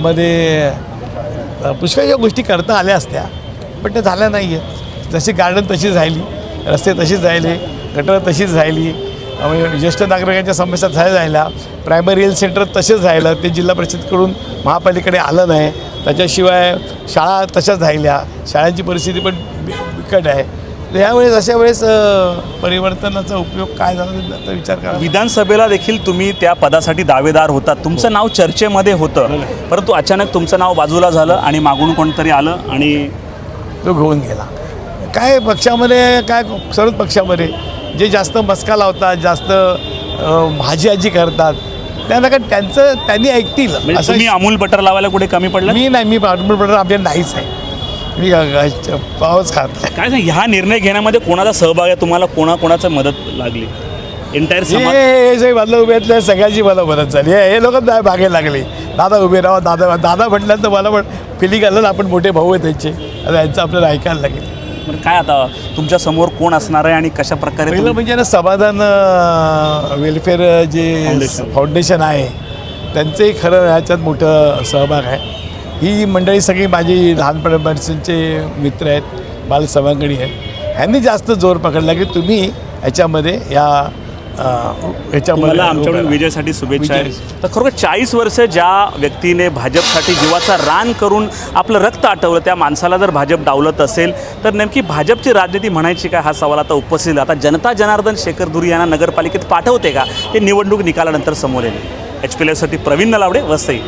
मध्ये पुष्कळशा गोष्टी करता आल्या असत्या पण त्या झाल्या नाही आहेत. जशी गार्डन तशीच राहिली, रस्ते तशीच राहिले, गटर तशीच राहिली, ज्येष्ठ नागरिकांच्या समस्या झाल्या राहिल्या, प्रायमरी हेल्थ सेंटर तसेच राहिलं, ते जिल्हा परिषदकडून महापालिकेकडे आलं नाही. त्याच्याशिवाय शाळा तशाच राहिल्या, शाळांची परिस्थिती पण बिकट आहे. तर यावेळेस अशा वेळेस परिवर्तनाचा उपयोग काय झाला त्याचा विचार करा. विधानसभेला देखील तुम्ही त्या पदासाठी दावेदार होता, तुमचं नाव चर्चेमध्ये होतं, परंतु अचानक तुमचं नाव बाजूला झालं आणि मागून कोणतरी आलं आणि तो घेऊन गेला. काय पक्षामध्ये काय सर्वच पक्षामध्ये जे जास्त मस्का लावतात, जास्त भाजी आजी करतात, त्यांना काय त्यांनी ऐकतील म्हणजे असं. तुम्ही अमूल बटर लावायला कुठे कमी पडलं? मी नाही, मी अमूल बटर आपल्या नाहीच आहे, मी पावच खात नाही. काय सांग, ह्या निर्णय घेण्यामध्ये कोणाचा सहभाग आहे, तुम्हाला कोणाकोणाचं मदत लागली? एंटायर समाज हे जे मला उभे आहेत सगळ्यांची मला मदत झाली. हे लोक मागे लागले, दादा उभे राहा, दादा म्हटल्यानंतर मला पण फिलिंग आलं ना, आपण मोठे भाऊ आहेत त्यांचे, आता यांचं आपल्याला ऐकायला लागेल. पण काय आता तुमच्या समोर कोण असणार आहे आणि कशा प्रकारे पहिलं म्हणजे ना समाधान वेलफेअर जे फाउंडेशन आहे त्यांचंही खरं ह्याच्यात मोठं सहभाग आहे. ही मंडळी सगळी माझी लहानपणापासूनचे मित्र आहेत, बालसभांगणी आहेत. ह्यांनी जास्त जोर पकडला की तुम्ही ह्याच्यामध्ये ह्याच्यामध्ये आमच्याकडून विजयासाठी शुभेच्छा आहेत. तर खरोखर 40 वर्ष ज्या व्यक्तीने भाजपसाठी जीवाचा रान करून आपलं रक्त आटवलं, त्या माणसाला जर भाजप डावलत असेल तर नेमकी भाजपची राजनीती म्हणायची का, हा सवाल आता उपस्थित. आता जनता जनार्दन शेखर धुरी यांना नगरपालिकेत पाठवते का, ते निवडणूक निकालानंतर समोर येईल. HPLसाठी प्रवीण नलावडे, वसई.